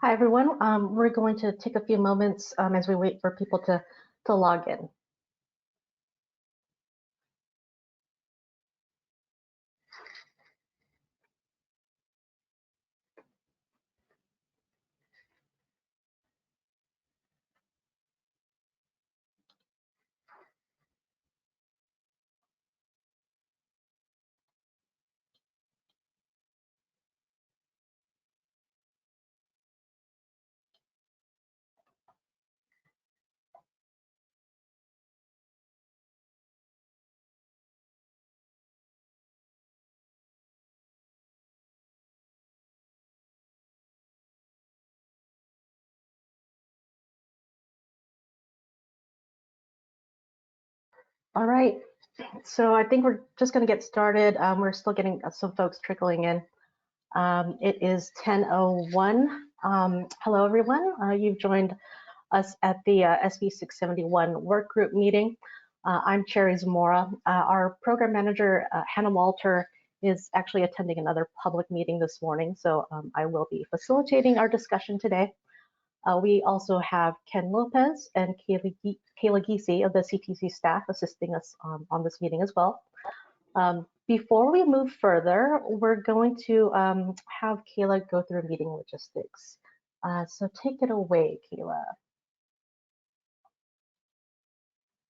Hi, everyone. We're going to take a few moments as we wait for people to log in. All right, so I think we're just going to get started. We're still getting some folks trickling in. It is 10:01. Hello, everyone. You've joined us at the SB 671 Workgroup Meeting. I'm Cherry Zamora. Our program manager, Hannah Walter, is actually attending another public meeting this morning, so I will be facilitating our discussion today. We also have Ken Lopez and Kayla Giese of the CTC staff assisting us on this meeting as well. Before we move further, we're going to have Kayla go through meeting logistics. So take it away, Kayla.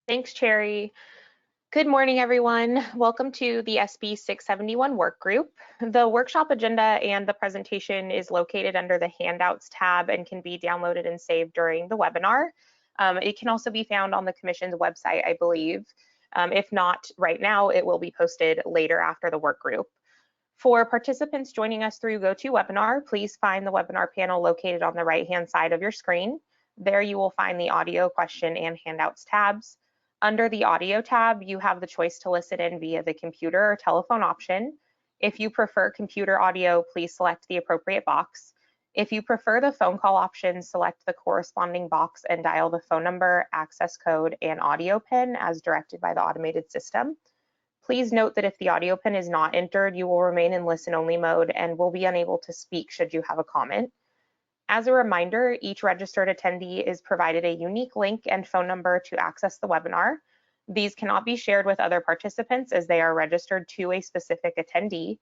Thanks, Cherry. Good morning, everyone. Welcome to the SB 671 work group. The workshop agenda and the presentation is located under the Handouts tab and can be downloaded and saved during the webinar. It can also be found on the Commission's website, I believe. If not right now, it will be posted later after the work group. For participants joining us through GoToWebinar, please find the webinar panel located on the right-hand side of your screen. There you will find the audio, question, and handouts tabs. Under the audio tab, you have the choice to listen in via the computer or telephone option. If you prefer computer audio, please select the appropriate box. If you prefer the phone call option, select the corresponding box and dial the phone number, access code, and audio PIN as directed by the automated system. Please note that if the audio PIN is not entered, you will remain in listen-only mode and will be unable to speak should you have a comment. As a reminder, each registered attendee is provided a unique link and phone number to access the webinar. These cannot be shared with other participants as they are registered to a specific attendee.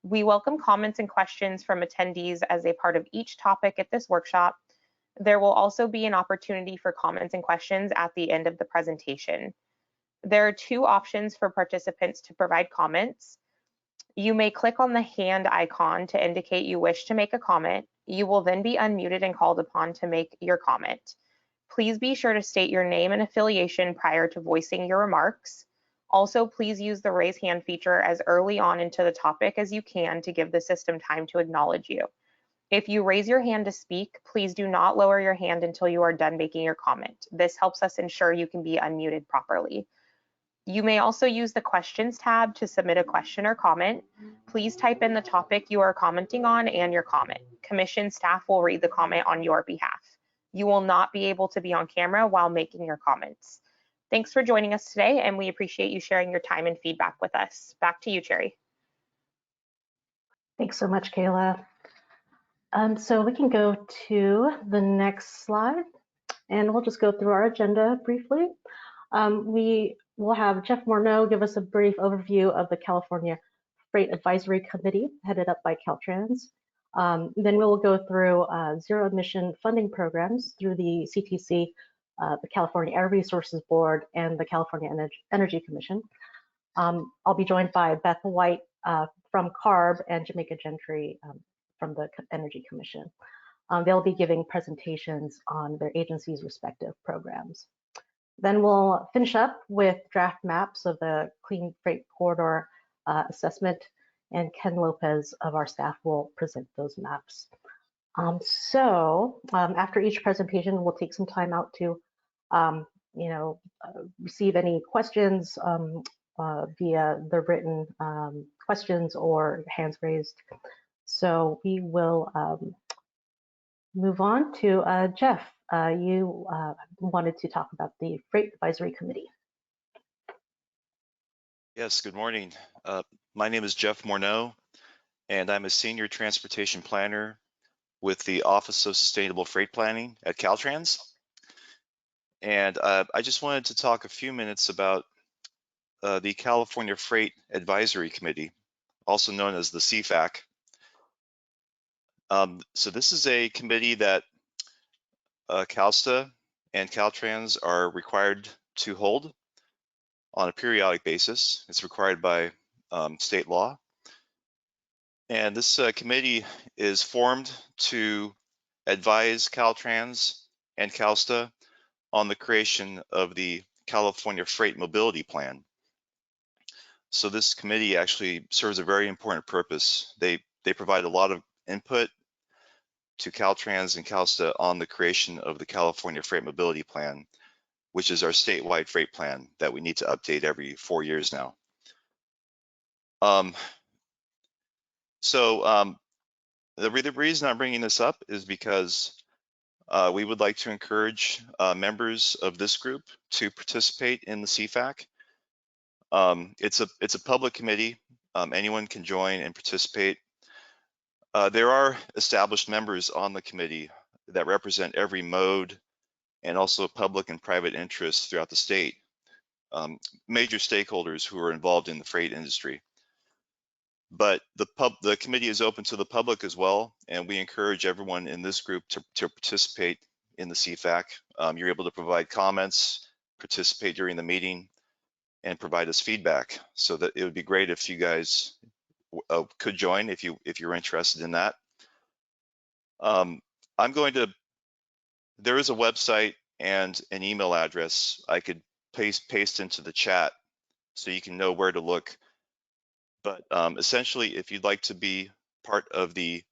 We welcome comments and questions from attendees as a part of each topic at this workshop. There will also be an opportunity for comments and questions at the end of the presentation. There are two options for participants to provide comments. You may click on the hand icon to indicate you wish to make a comment. You will then be unmuted and called upon to make your comment. Please be sure to state your name and affiliation prior to voicing your remarks. Also, please use the raise hand feature as early on into the topic as you can to give the system time to acknowledge you. If you raise your hand to speak, please do not lower your hand until you are done making your comment. This helps us ensure you can be unmuted properly. You may also use the questions tab to submit a question or comment. Please type in the topic you are commenting on and your comment. Commission staff will read the comment on your behalf. You will not be able to be on camera while making your comments. Thanks for joining us today, and we appreciate you sharing your time and feedback with us. Back to you, Cherry. Thanks so much, Kayla. So we can go to the next slide, and we'll just go through our agenda briefly. We will have Jeff Morneau give us a brief overview of the California Freight Advisory Committee, headed up by Caltrans. Then we'll go through zero emission funding programs through the CTC, the California Air Resources Board, and the California Energy Commission. I'll be joined by Beth White from CARB and Jamaica Gentry from the Energy Commission. They'll be giving presentations on their agencies' respective programs. Then we'll finish up with draft maps of the Clean Freight Corridor assessment, and Ken Lopez of our staff will present those maps. After each presentation, we'll take some time out to receive any questions via the written questions or hands raised. So we will move on to Jeff. You wanted to talk about the Freight Advisory Committee. Yes, good morning. My name is Jeff Morneau, and I'm a Senior Transportation Planner with the Office of Sustainable Freight Planning at Caltrans. And I just wanted to talk a few minutes about the California Freight Advisory Committee, also known as the CFAC. So this is a committee that CalSTA and Caltrans are required to hold on a periodic basis. It's required by state law. And this committee is formed to advise Caltrans and CalSTA on the creation of the California Freight Mobility Plan. So this committee actually serves a very important purpose. They provide a lot of input to Caltrans and CalSTA on the creation of the California Freight Mobility Plan, which is our statewide freight plan that we need to update every 4 years now. The reason I'm bringing this up is because we would like to encourage members of this group to participate in the CFAC. It's a public committee. Anyone can join and participate. There are established members on the committee that represent every mode and also public and private interests throughout the state, major stakeholders who are involved in the freight industry. But the committee is open to the public as well, and we encourage everyone in this group to participate in the CFAC. You're able to provide comments, participate during the meeting, and provide us feedback. So that it would be great if you guys could join if you're interested in that. There is a website and an email address I could paste into the chat so you can know where to look. But essentially, if you'd like to be part of the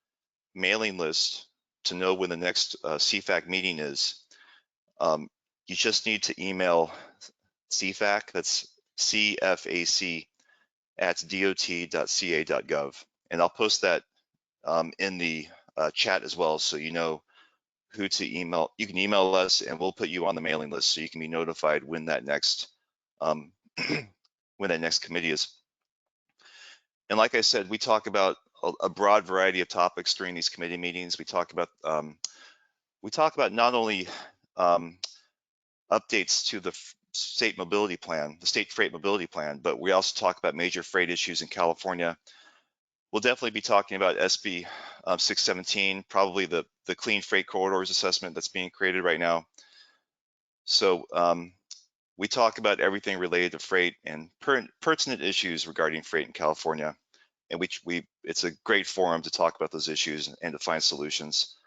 mailing list to know when the next CFAC meeting is, you just need to email CFAC, that's CFAC, at dot.ca.gov. And I'll post that in the chat as well, so you know who to email. You can email us and we'll put you on the mailing list so you can be notified when that next committee is. And like I said, we talk about a broad variety of topics during these committee meetings. We talk about not only updates to the state mobility plan, the state freight mobility plan, but we also talk about major freight issues in California. We'll definitely be talking about SB 617, probably the Clean Freight Corridors assessment that's being created right now. So we talk about everything related to freight and pertinent issues regarding freight in California. And it's a great forum to talk about those issues and to find solutions.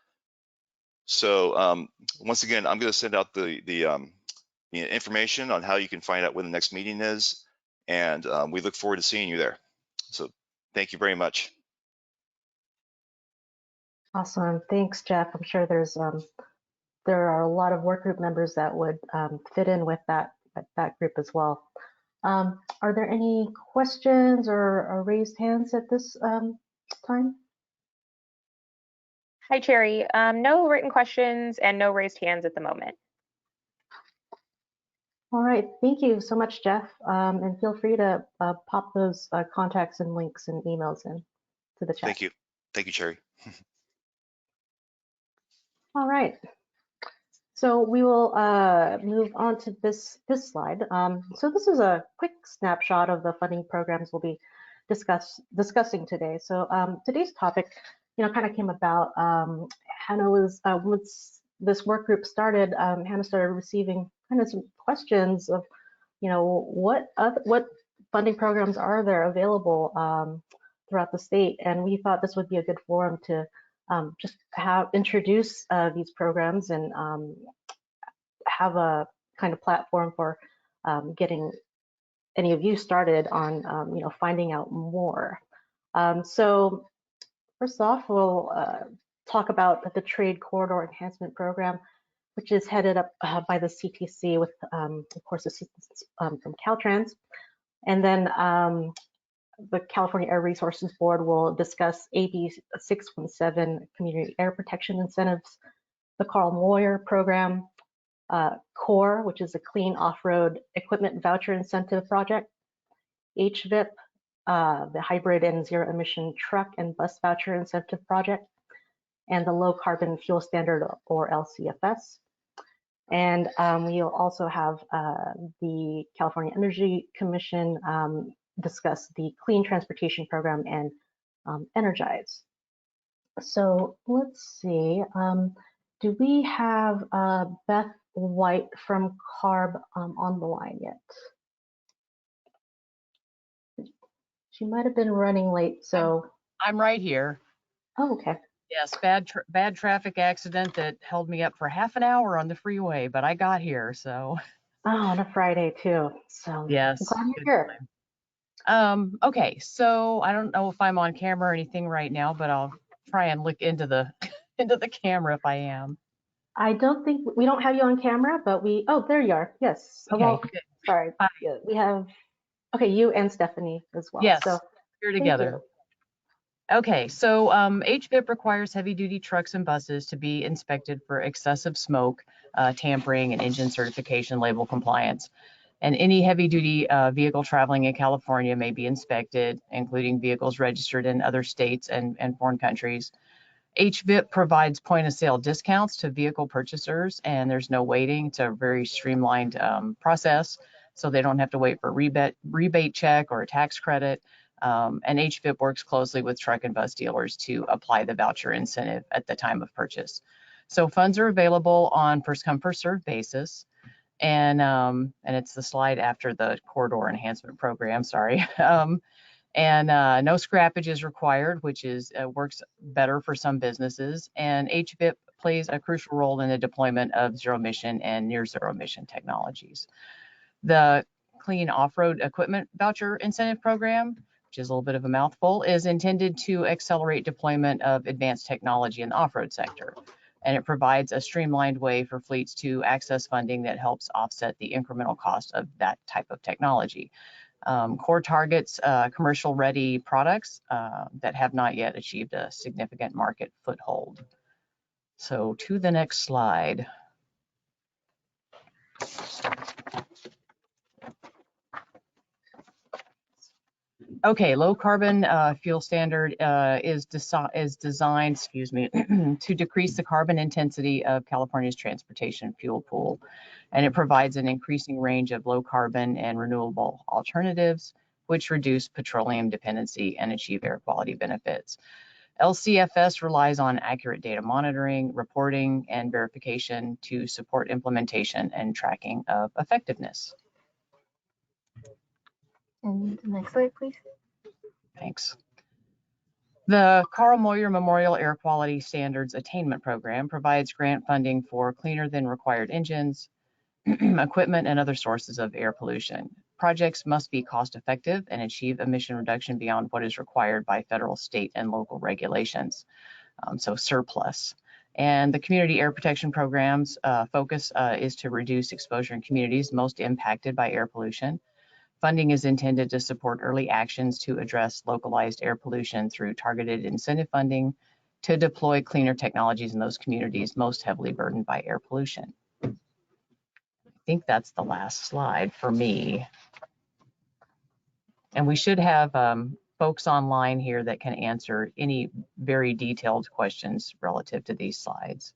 So once again, I'm going to send out the information on how you can find out when the next meeting is, and we look forward to seeing you there. So thank you very much. Awesome, thanks, Jeff. I'm sure there are a lot of work group members that would fit in with that group as well. Are there any questions or raised hands at this time? Hi, Cherry. No written questions and no raised hands at the moment. All right, thank you so much, Jeff. And feel free to pop those contacts and links and emails in to the chat. Thank you. Thank you, Cherry. All right. So we will move on to this slide. So this is a quick snapshot of the funding programs we'll be discussing today. So today's topic, kind of came about. Hannah was once this work group started. Hannah started receiving kind of some questions of, what funding programs are there available throughout the state, and we thought this would be a good forum to just introduce these programs and have a kind of platform for getting any of you started on finding out more. So first off, we'll talk about the Trade Corridor Enhancement Program, which is headed up by the CTC with, of course, assistance from Caltrans. And then the California Air Resources Board will discuss AB 617, Community Air Protection Incentives, the Carl Moyer Program, CORE, which is a Clean Off-Road Equipment Voucher Incentive Project, HVIP, the Hybrid and Zero Emission Truck and Bus Voucher Incentive Project, and the Low Carbon Fuel Standard, or LCFS. And we'll also have the California Energy Commission discuss the Clean Transportation Program and Energize. So let's see, do we have Beth White from CARB on the line yet? She might have been running late, so. I'm right here. Oh, okay. Yes, bad traffic accident that held me up for half an hour on the freeway, but I got here, so. Oh, on a Friday too, so. Yes. I'm glad you're here. Okay, so I don't know if I'm on camera or anything right now, but I'll try and look into the into the camera if I am. I don't think, we don't have you on camera, but oh, there you are, yes. Okay, Well, good. sorry, Hi. yeah, we have, okay, you and Stephanie as well. Yes, so we're together. Okay, so HVIP requires heavy-duty trucks and buses to be inspected for excessive smoke, tampering, and engine certification label compliance. And any heavy-duty vehicle traveling in California may be inspected, including vehicles registered in other states and foreign countries. HVIP provides point-of-sale discounts to vehicle purchasers, and there's no waiting. It's a very streamlined process, so they don't have to wait for a rebate check or a tax credit. And HVIP works closely with truck and bus dealers to apply the voucher incentive at the time of purchase. So funds are available on first-come, first-served basis. And it's the slide after the corridor enhancement program, sorry. And no scrappage is required, which works better for some businesses. And HVIP plays a crucial role in the deployment of zero emission and near zero emission technologies. The Clean Off-Road Equipment Voucher Incentive Program, which is a little bit of a mouthful, is intended to accelerate deployment of advanced technology in the off-road sector. And it provides a streamlined way for fleets to access funding that helps offset the incremental cost of that type of technology. Core targets commercial-ready products that have not yet achieved a significant market foothold. So to the next slide. Okay, low carbon fuel standard is designed, to decrease the carbon intensity of California's transportation fuel pool. And it provides an increasing range of low carbon and renewable alternatives, which reduce petroleum dependency and achieve air quality benefits. LCFS relies on accurate data monitoring, reporting, and verification to support implementation and tracking of effectiveness. And next slide, please. Thanks. The Carl Moyer Memorial Air Quality Standards Attainment Program provides grant funding for cleaner than required engines, equipment, and other sources of air pollution. Projects must be cost effective and achieve emission reduction beyond what is required by federal, state, and local regulations, so surplus. And the community air protection programs focus is to reduce exposure in communities most impacted by air pollution. Funding is intended to support early actions to address localized air pollution through targeted incentive funding to deploy cleaner technologies in those communities most heavily burdened by air pollution. I think that's the last slide for me. And we should have folks online here that can answer any very detailed questions relative to these slides.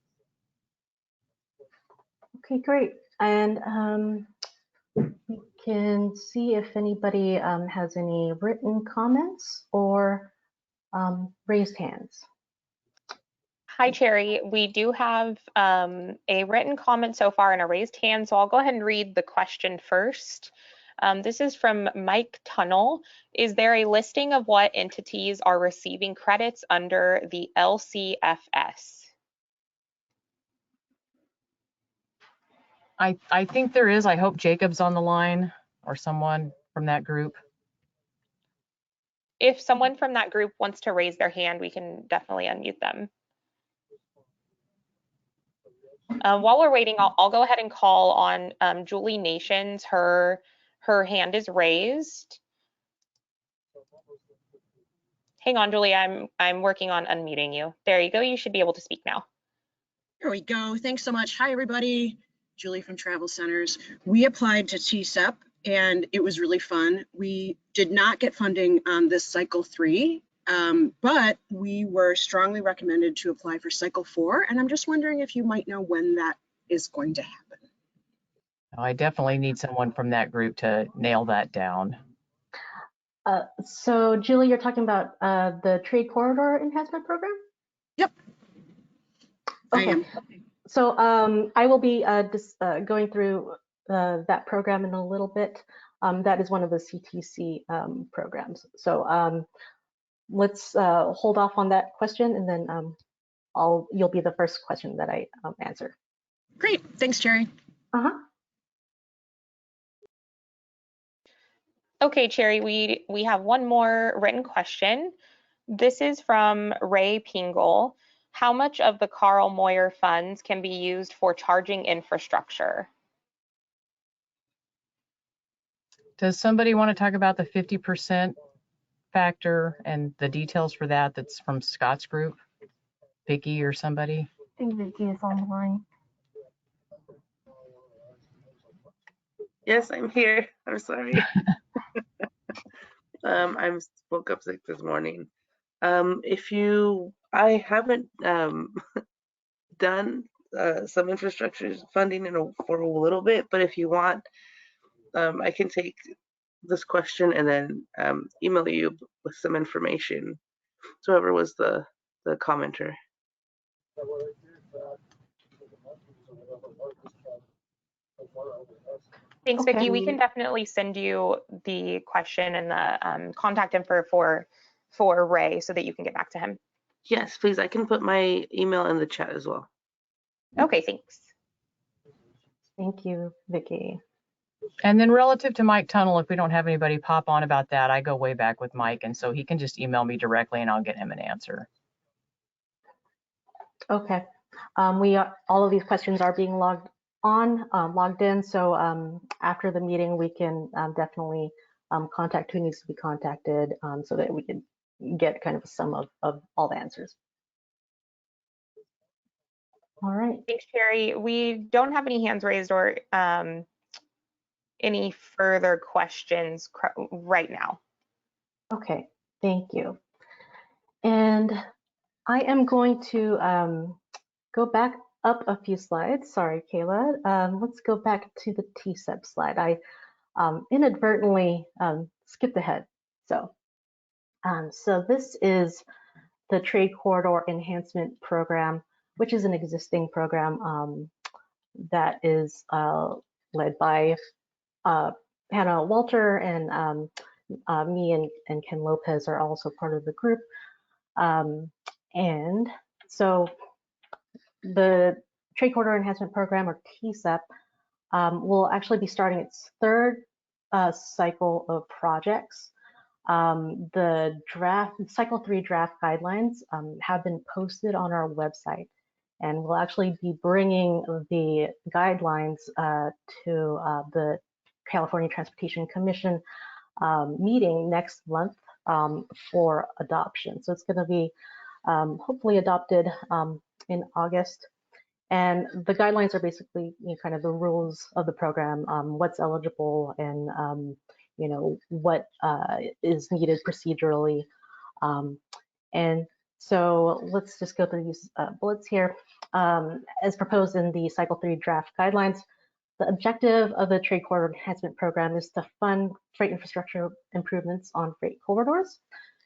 Okay, great. And we can see if anybody has any written comments or raised hands. Hi, Cherry. We do have a written comment so far and a raised hand, so I'll go ahead and read the question first. This is from Mike Tunnel. Is there a listing of what entities are receiving credits under the LCFS? I think there is. I hope Jacob's on the line or someone from that group. If someone from that group wants to raise their hand, we can definitely unmute them. While we're waiting, I'll go ahead and call on Julie Nations. Her hand is raised. Hang on, Julie, I'm working on unmuting you. There you go. You should be able to speak now. There we go. Thanks so much. Hi, everybody. Julie from Travel Centers. We applied to TSEP and it was really fun. We did not get funding on this cycle 3 But we were strongly recommended to apply for cycle 4, and I'm just wondering if you might know when that is going to happen. I definitely need someone from that group to nail that down. So Julie, you're talking about the Trade Corridor Enhancement Program? Yep. Okay. I am. So I will be going through that program in a little bit. That is one of the CTC programs. So let's hold off on that question, and then you'll be the first question that I answer. Great. Thanks, Cherry. Okay, Cherry, we have one more written question. This is from Ray Pingle. How much of the Carl Moyer funds can be used for charging infrastructure? Does somebody want to talk about the 50% factor and the details for that? That's from Scott's group, Vicky or somebody? I think Vicky is on the line. Yes, I'm here. I'm sorry. I woke up sick this morning. I haven't done some infrastructure funding for a little bit, but if you want, I can take this question and then email you with some information. So whoever was the commenter. Thanks, Okay. Vicki. We can definitely send you the question and the contact info for Ray so that you can get back to him. Yes, please. I can put my email in the chat as well. Okay, thanks. Thank you, Vicky. And then relative to Mike Tunnel, if we don't have anybody pop on about that, I go way back with Mike, and so he can just email me directly and I'll get him an answer. Okay. All of these questions are being logged in. So after the meeting, we can definitely contact who needs to be contacted so that we can get kind of a sum of all the answers. All right. Thanks, Sherry. We don't have any hands raised or any further questions right now. Okay, thank you. And I am going to go back up a few slides. Sorry, Kayla. Let's go back to the TSEP slide. I inadvertently skipped ahead. So this is the Trade Corridor Enhancement Program, which is an existing program that is led by Hannah Walter, and me and Ken Lopez are also part of the group. And so the Trade Corridor Enhancement Program, or TSEP, will actually be starting its third cycle of projects. The cycle 3 draft guidelines have been posted on our website, and we'll actually be bringing the guidelines to the California Transportation Commission meeting next month for adoption. So it's going to be hopefully adopted in August. And the guidelines are basically kind of the rules of the program, what's eligible, and what is needed procedurally. And so let's just go through these bullets here. As proposed in the Cycle 3 draft guidelines, the objective of the Trade Corridor Enhancement Program is to fund freight infrastructure improvements on freight corridors,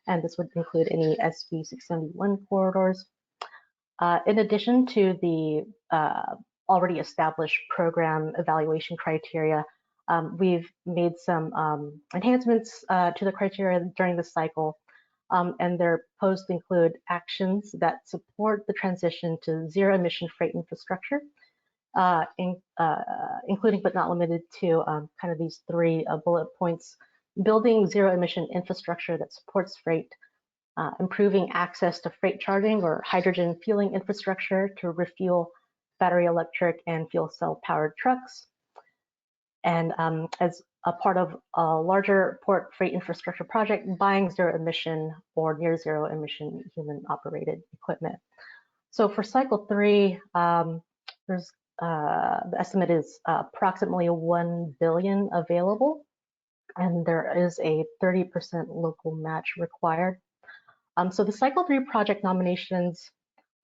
and this would include any SB 671 corridors. In addition to the already established program evaluation criteria, we've made some enhancements to the criteria during the cycle, and they're proposed to include actions that support the transition to zero-emission freight infrastructure, including but not limited to kind of these three bullet points: building zero-emission infrastructure that supports freight, improving access to freight charging or hydrogen fueling infrastructure to refuel battery electric and fuel cell powered trucks, and as a part of a larger port freight infrastructure project, buying zero emission or near zero emission human operated equipment. So for cycle 3, the estimate is approximately $1 billion available, and there is a 30% local match required. So the Cycle 3 project nominations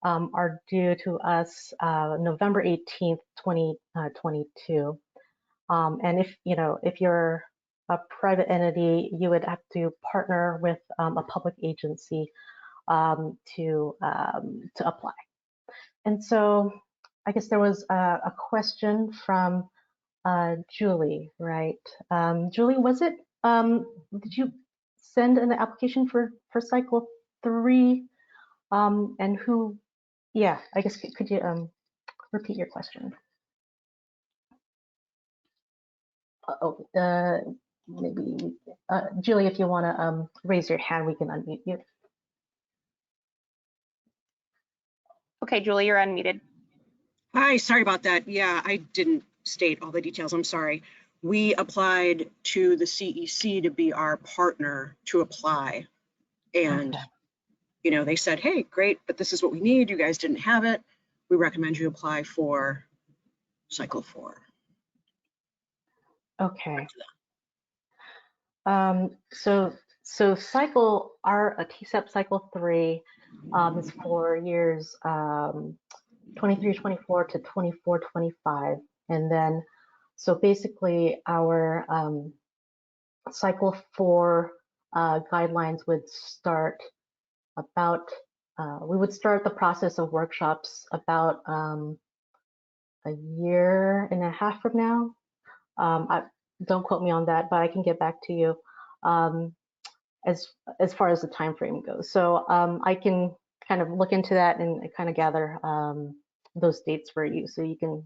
are due to us November 18th, 2022. And if you're a private entity, you would have to partner with a public agency to apply. And so I guess there was a question from Julie, right? Julie, did you send an application for Cycle 3? And who, yeah, I guess, could you repeat your question? Maybe, Julie, if you want to raise your hand, we can unmute you. Okay, Julie, you're unmuted. Hi, sorry about that. Yeah, I didn't state all the details. I'm sorry. We applied to the CEC to be our partner to apply. And, Okay. they said, hey, great, but this is what we need. You guys didn't have it. We recommend you apply for Cycle 4. Okay. So cycle, our TCEP Cycle 3 is for years 23-24 to 24-25. And then, so basically our Cycle 4 guidelines would start about, we would start the process of workshops about a year and a half from now. Don't quote me on that, but I can get back to you as far as the time frame goes. So I can kind of look into that and kind of gather those dates for you so you can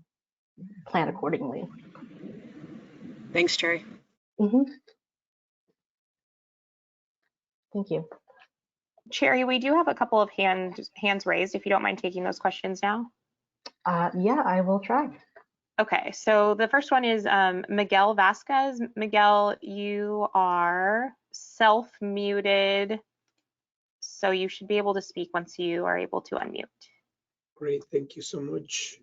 plan accordingly. Thanks, Cherry. Mm-hmm. Thank you. Cherry, we do have a couple of hands raised, if you don't mind taking those questions now. Yeah, I will try. Okay, so the first one is Miguel Vasquez. Miguel, you are self-muted, so you should be able to speak once you are able to unmute. Great, thank you so much.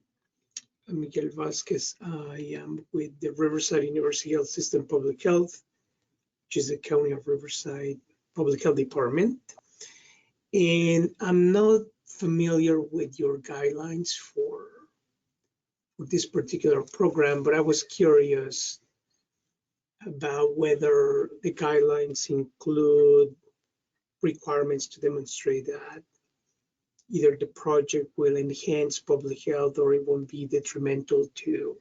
I'm Miguel Vasquez. I am with the Riverside University Health System Public Health, which is the County of Riverside Public Health Department. And I'm not familiar with your guidelines for this particular program, but I was curious about whether the guidelines include requirements to demonstrate that either the project will enhance public health or it won't be detrimental to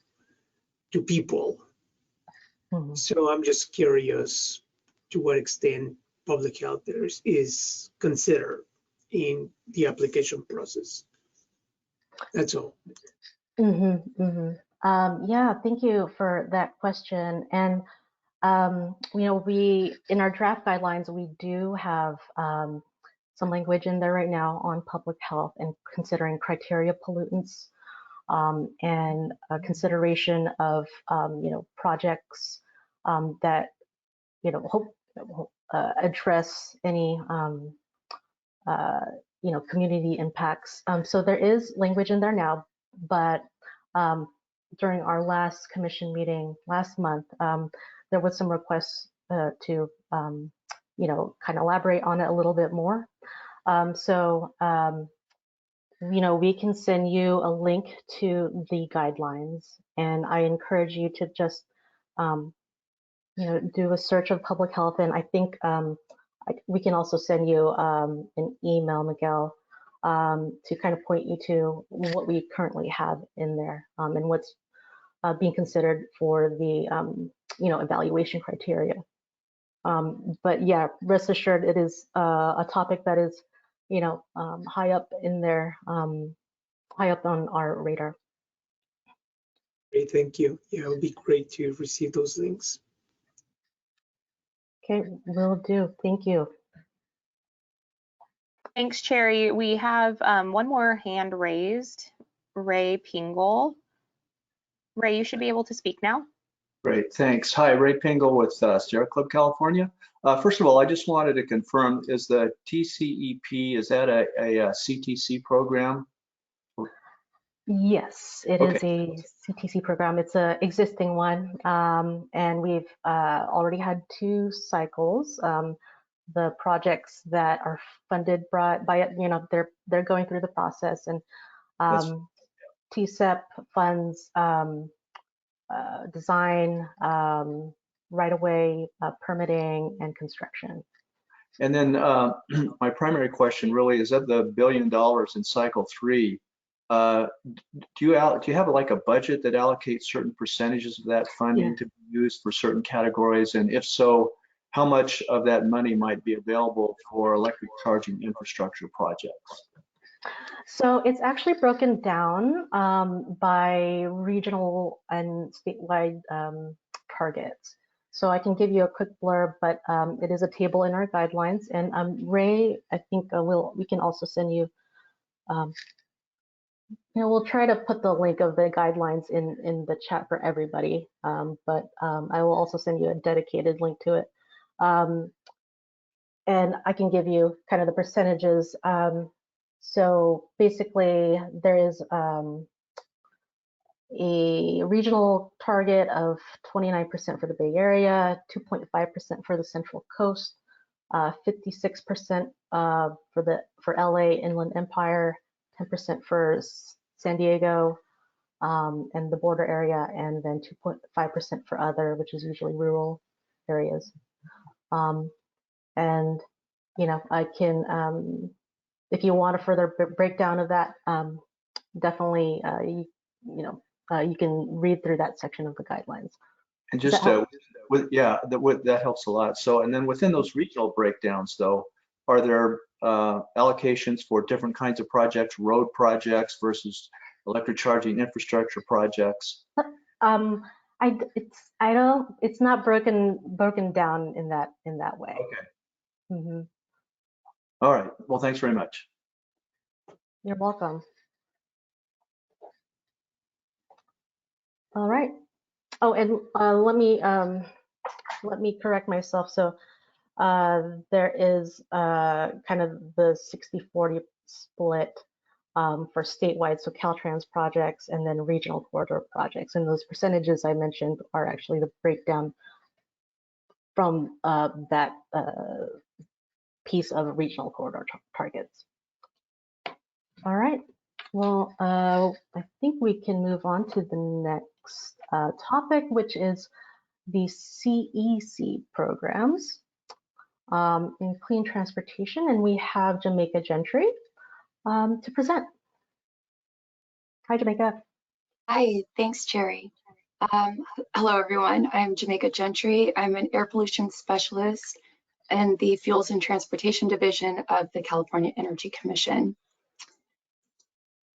people. Mm-hmm. So I'm just curious to what extent public health is considered in the application process. That's all. Mm-hmm, mm-hmm. Yeah, thank you for that question. And we in our draft guidelines, we do have some language in there right now on public health and considering criteria pollutants and a consideration of projects that address any community impacts. So there is language in there now, but during our last commission meeting last month, there was some requests to kind of elaborate on it a little bit more. We can send you a link to the guidelines, and I encourage you to just do a search of public health. And I think we can also send you an email, Miguel, to kind of point you to what we currently have in there and what's being considered for the evaluation criteria. But yeah, rest assured, it is a topic that is high up in there, high up on our radar. Great, thank you. Yeah, it would be great to receive those links. Okay, will do. Thank you. Thanks, Cherry. We have one more hand raised, Ray Pingle. Ray, you should be able to speak now. Great, thanks. Hi, Ray Pingle with Sierra Club, California. First of all, I just wanted to confirm, is the TCEP, is that a CTC program? Yes, it is Okay. a CTC program. It's an existing one, and we've already had 2 cycles. the projects that are funded by it. You know, they're going through the process, and TCEP funds design, right-of-way permitting, and construction. And then my primary question really is, of the $1 billion in cycle 3, do you have like a budget that allocates certain percentages of that funding to be used for certain categories? And if so, how much of that money might be available for electric charging infrastructure projects? So it's actually broken down by regional and statewide targets. So I can give you a quick blurb, but it is a table in our guidelines. And Ray, I think we can also send you, we'll try to put the link of the guidelines in the chat for everybody, but I will also send you a dedicated link to it. And I can give you kind of the percentages. So basically, there is a regional target of 29% for the Bay Area, 2.5% for the Central Coast, 56% for LA Inland Empire, 10% for San Diego and the border area, and then 2.5% for other, which is usually rural areas. And you know, I can, if you want a further breakdown of that, definitely, you can read through that section of the guidelines. And just that helps a lot. So, and then within those regional breakdowns, though, are there allocations for different kinds of projects, road projects versus electric charging infrastructure projects? It's not broken down in that way. Okay. Mm-hmm. All right. Well, thanks very much. You're welcome. All right. Oh, and let me correct myself. So there is kind of the 60-40 split for statewide, so Caltrans projects, and then regional corridor projects. And those percentages I mentioned are actually the breakdown from that piece of regional corridor targets. All right. Well, I think we can move on to the next topic, which is the CEC programs in clean transportation. And we have Jamaica Gentry to present. Hi, Jamaica. Hi, thanks, Cherry. Hello, everyone. I'm Jamaica Gentry. I'm an air pollution specialist in the Fuels and Transportation Division of the California Energy Commission.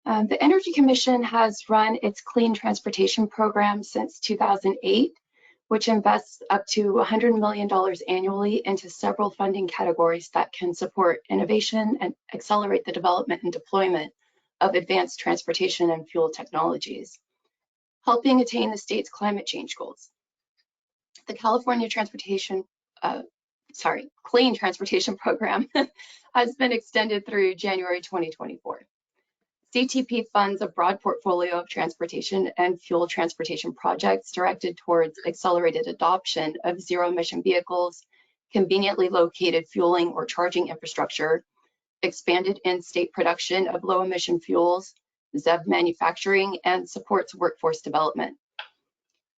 The Energy Commission has run its clean transportation program since 2008, which invests up to $100 million annually into several funding categories that can support innovation and accelerate the development and deployment of advanced transportation and fuel technologies, helping attain the state's climate change goals. The California Clean Transportation Program has been extended through January 2024. CTP funds a broad portfolio of transportation and fuel transportation projects directed towards accelerated adoption of zero-emission vehicles, conveniently located fueling or charging infrastructure, expanded in-state production of low-emission fuels, ZEV manufacturing, and supports workforce development.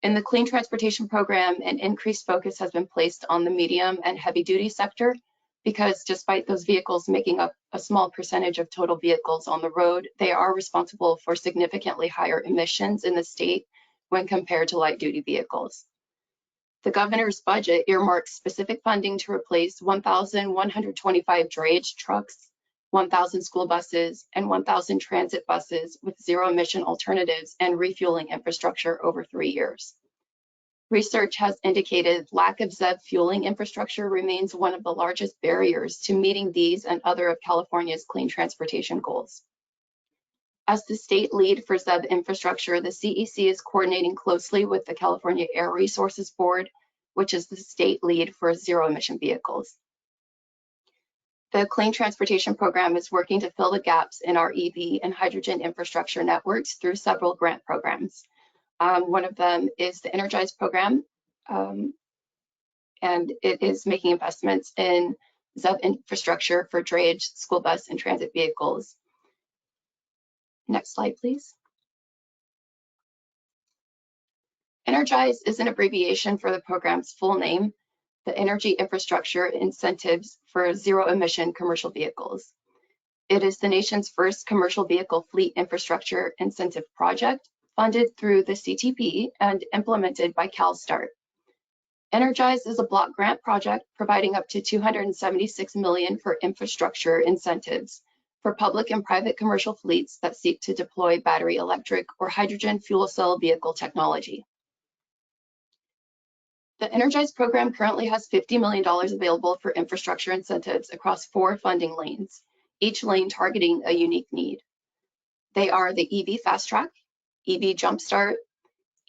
In the Clean Transportation Program, an increased focus has been placed on the medium and heavy-duty sector because despite those vehicles making up a small percentage of total vehicles on the road, they are responsible for significantly higher emissions in the state when compared to light-duty vehicles. The governor's budget earmarks specific funding to replace 1,125 drayage trucks, 1,000 school buses, and 1,000 transit buses with zero-emission alternatives and refueling infrastructure over 3 years. Research has indicated lack of ZEV fueling infrastructure remains one of the largest barriers to meeting these and other of California's clean transportation goals. As the state lead for ZEV infrastructure, the CEC is coordinating closely with the California Air Resources Board, which is the state lead for zero-emission vehicles. The Clean Transportation Program is working to fill the gaps in our EV and hydrogen infrastructure networks through several grant programs. One of them is the Energize program, and it is making investments in ZEV infrastructure for drayage, school bus, and transit vehicles. Next slide, please. Energize is an abbreviation for the program's full name, the Energy Infrastructure Incentives for Zero Emission Commercial Vehicles. It is the nation's first commercial vehicle fleet infrastructure incentive project funded through the CTP and implemented by CalSTART. Energize is a block grant project providing up to $276 million for infrastructure incentives for public and private commercial fleets that seek to deploy battery electric or hydrogen fuel cell vehicle technology. The Energize program currently has $50 million available for infrastructure incentives across 4 funding lanes, each lane targeting a unique need. They are the EV Fast Track, EV Jumpstart,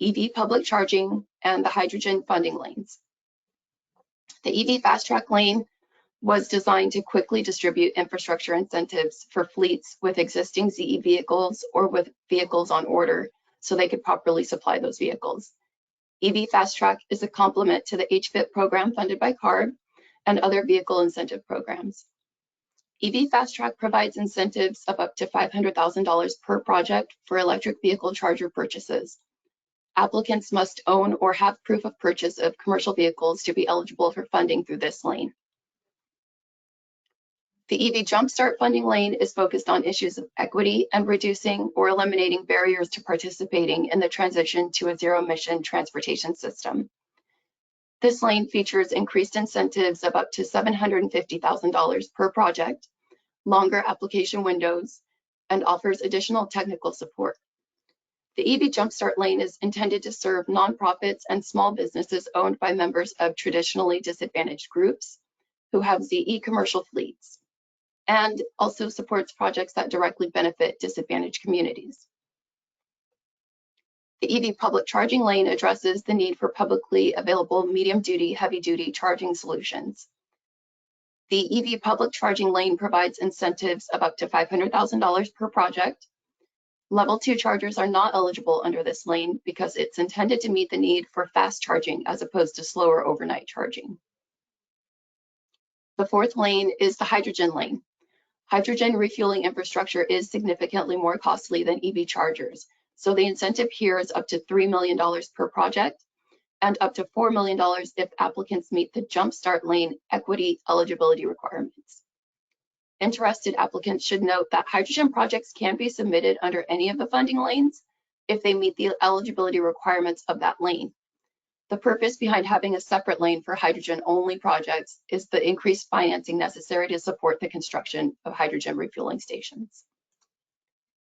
EV Public Charging, and the hydrogen funding lanes. The EV Fast Track lane was designed to quickly distribute infrastructure incentives for fleets with existing ZE vehicles or with vehicles on order so they could properly supply those vehicles. EV Fast Track is a complement to the HVIP program funded by CARB and other vehicle incentive programs. EV Fast Track provides incentives of up to $500,000 per project for electric vehicle charger purchases. Applicants must own or have proof of purchase of commercial vehicles to be eligible for funding through this lane. The EV Jumpstart funding lane is focused on issues of equity and reducing or eliminating barriers to participating in the transition to a zero-emission transportation system. This lane features increased incentives of up to $750,000 per project, longer application windows, and offers additional technical support. The EV Jumpstart lane is intended to serve nonprofits and small businesses owned by members of traditionally disadvantaged groups who have ZE commercial fleets, and also supports projects that directly benefit disadvantaged communities. The EV Public Charging lane addresses the need for publicly available medium-duty, heavy-duty charging solutions. The EV Public Charging lane provides incentives of up to $500,000 per project. Level 2 chargers are not eligible under this lane because it's intended to meet the need for fast charging as opposed to slower overnight charging. The 4th lane is the hydrogen lane. Hydrogen refueling infrastructure is significantly more costly than EV chargers, so the incentive here is up to $3 million per project and up to $4 million if applicants meet the Jumpstart Lane equity eligibility requirements. Interested applicants should note that hydrogen projects can be submitted under any of the funding lanes if they meet the eligibility requirements of that lane. The purpose behind having a separate lane for hydrogen-only projects is the increased financing necessary to support the construction of hydrogen refueling stations.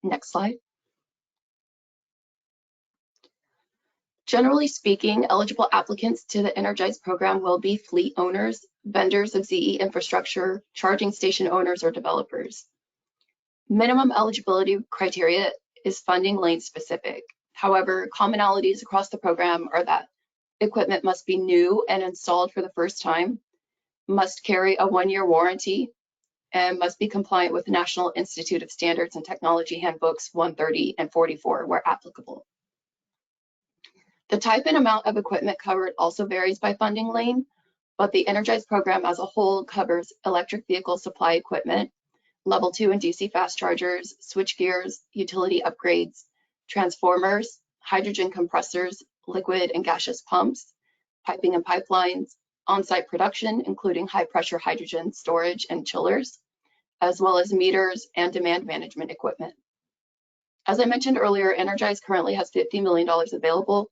Next slide. Generally speaking, eligible applicants to the Energize program will be fleet owners, vendors of ZE infrastructure, charging station owners, or developers. Minimum eligibility criteria is funding lane specific. However, commonalities across the program are that equipment must be new and installed for the first time, must carry a 1-year warranty, and must be compliant with the National Institute of Standards and Technology Handbooks 130 and 44 where applicable. The type and amount of equipment covered also varies by funding lane, but the Energize program as a whole covers electric vehicle supply equipment, level 2 and DC fast chargers, switch gears, utility upgrades, transformers, hydrogen compressors, liquid and gaseous pumps, piping and pipelines, on-site production, including high-pressure hydrogen storage and chillers, as well as meters and demand management equipment. As I mentioned earlier, Energize currently has $50 million available,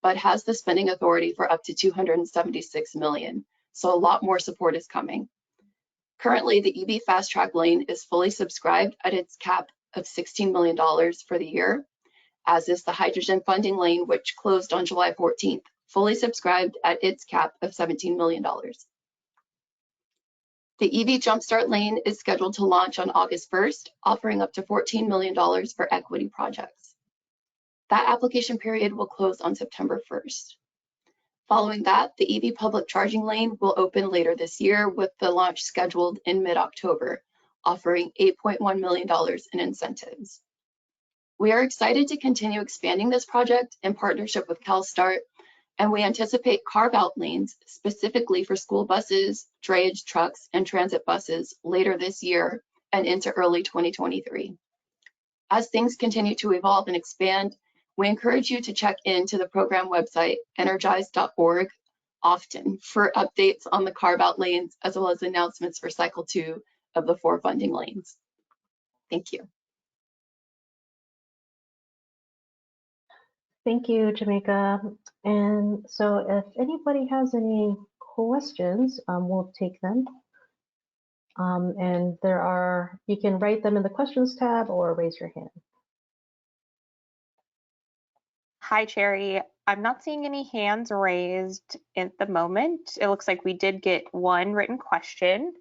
but has the spending authority for up to $276 million, so a lot more support is coming. Currently, the EV Fast Track lane is fully subscribed at its cap of $16 million for the year, as is the hydrogen funding lane, which closed on July 14th, fully subscribed at its cap of $17 million. The EV Jumpstart lane is scheduled to launch on August 1st, offering up to $14 million for equity projects. That application period will close on September 1st. Following that, the EV Public Charging lane will open later this year with the launch scheduled in mid-October, offering $8.1 million in incentives. We are excited to continue expanding this project in partnership with CalSTART and we anticipate carve-out lanes specifically for school buses, drayage trucks, and transit buses later this year and into early 2023. As things continue to evolve and expand, we encourage you to check into the program website, energize.org, often for updates on the carve-out lanes, as well as announcements for Cycle 2 of the 4 funding lanes. Thank you. Thank you, Jamaica. And so if anybody has any questions, we'll take them. And you can write them in the questions tab or raise your hand. Hi, Cherry. I'm not seeing any hands raised at the moment. It looks like we did get one written question.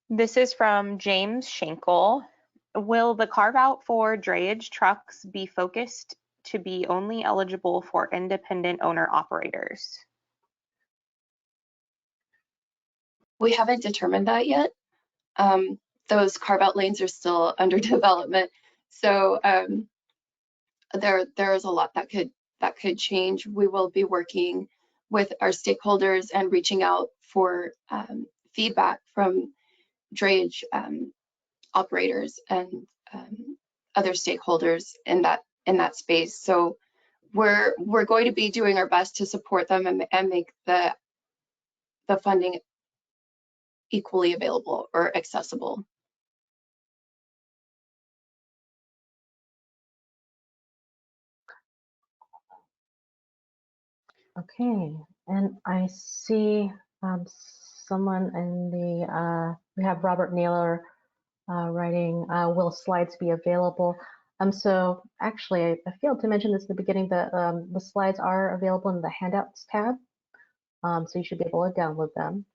This is from James Schenkel. Will the carve out for drayage trucks be focused to be only eligible for independent owner operators? We haven't determined that yet. Those carve-out lanes are still under development, so there is a lot that could change. We will be working with our stakeholders and reaching out for feedback from drayage operators and other stakeholders in that space. So we're going to be doing our best to support them and make the funding equally available or accessible. Okay, and I see someone in the, we have Robert Naylor writing, will slides be available? So actually, I failed to mention this at the beginning, that the slides are available in the handouts tab. So you should be able to download them.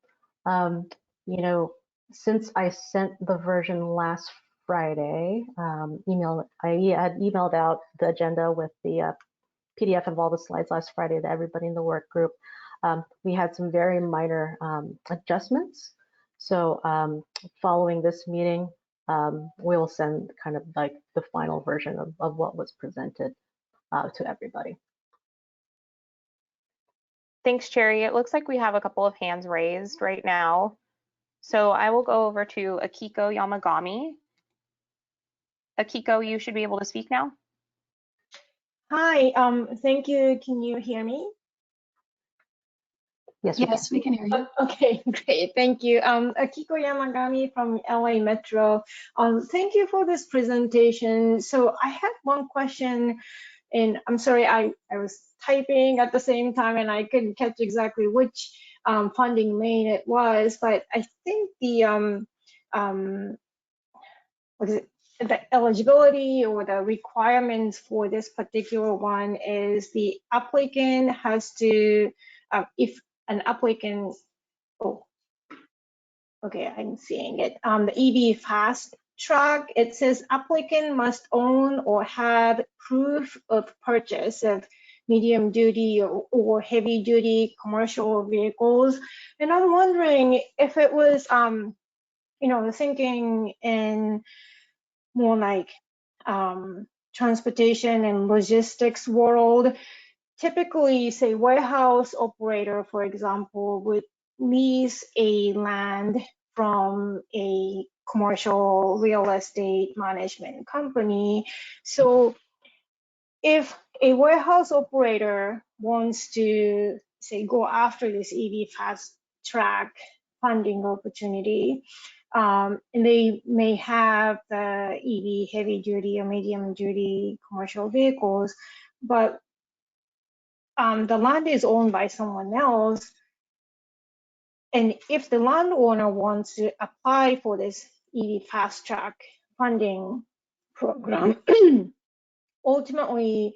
You know, since I sent the version last Friday, I had emailed out the agenda with the PDF of all the slides last Friday to everybody in the work group. We had some very minor adjustments. So following this meeting, we'll send kind of like the final version of what was presented to everybody. Thanks, Cherry. It looks like we have a couple of hands raised right now. So I will go over to Akiko Yamagami. Akiko, you should be able to speak now. Hi, thank you. Can you hear me? Yes, we can hear you. Okay, great. Thank you. Akiko Yamagami from LA Metro. Thank you for this presentation. So I had one question, and I'm sorry, I was typing at the same time and I couldn't catch exactly which funding lane it was, but I think the the eligibility or the requirements for this particular one is the applicant has to, if an applicant, oh, okay, I'm seeing it. The EV fast track, it says applicant must own or have proof of purchase of medium duty or heavy duty commercial vehicles. And I'm wondering if it was, you know, thinking in more like transportation and logistics world. Typically, say warehouse operator, for example, would lease a land from a commercial real estate management company. So if a warehouse operator wants to, say, go after this EV fast track funding opportunity, and they may have the EV heavy duty or medium duty commercial vehicles, but the land is owned by someone else. And if the landowner wants to apply for this EV fast track funding program, ultimately,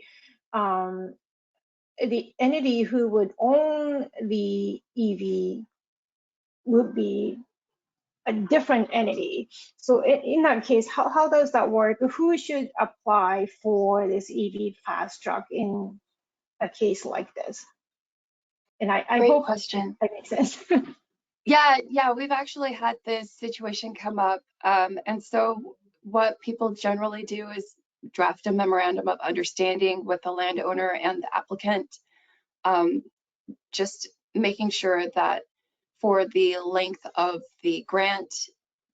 the entity who would own the EV would be a different entity. So in that case, how does that work? Who should apply for this EV fast track in a case like this? And I hope question. That makes sense. Yeah, we've actually had this situation come up. And so what people generally do is draft a memorandum of understanding with the landowner and the applicant. Just making sure that for the length of the grant,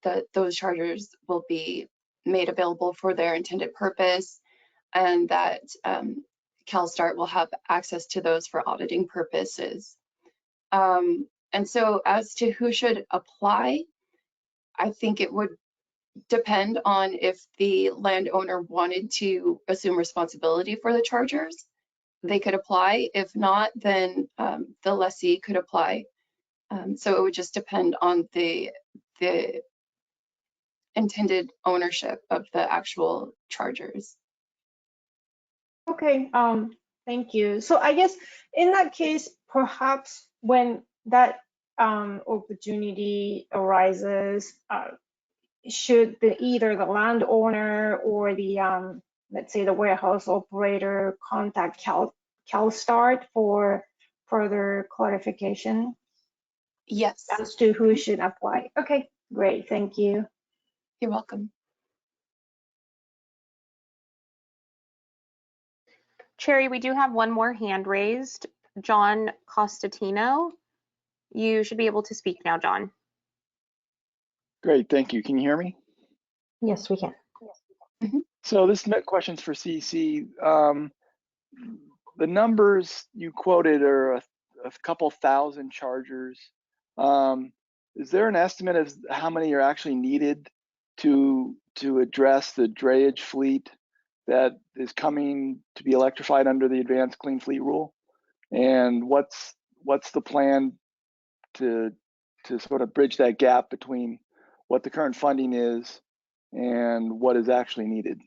that those chargers will be made available for their intended purpose, and that CalSTART will have access to those for auditing purposes. And so as to who should apply, I think it would depend on if the landowner wanted to assume responsibility for the chargers, they could apply. If not, then the lessee could apply. So it would just depend on the intended ownership of the actual chargers. Okay, thank you. So I guess in that case, perhaps when that opportunity arises, should either the landowner or the let's say the warehouse operator contact CalSTART for further clarification Yes, as to who should apply? Okay, great, thank you. you're welcome. Cherry, we do have one more hand raised. John Costatino. You should be able to speak now, John. Great, thank you. Can you hear me? Yes, we can. So this question's for CC. The numbers you quoted are a couple thousand chargers. Is there an estimate of how many are actually needed to address the drayage fleet that is coming to be electrified under the Advanced Clean Fleet Rule? And what's the plan to sort of bridge that gap between what the current funding is and what is actually needed?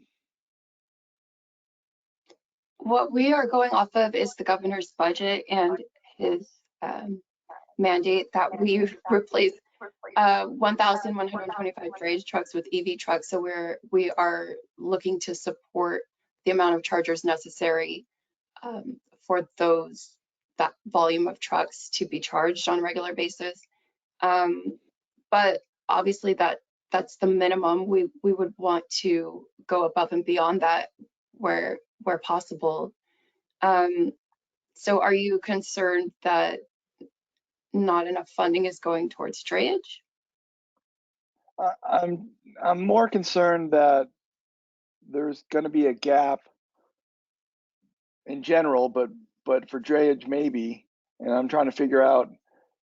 What we are going off of is the governor's budget and his mandate that we replace 1,125 drayage trucks with EV trucks. So we are looking to support the amount of chargers necessary for that volume of trucks to be charged on a regular basis. But obviously that's the minimum. We would want to go above and beyond that where possible. So are you concerned that not enough funding is going towards drayage? I'm more concerned that there's going to be a gap in general, but for drayage maybe. And I'm trying to figure out,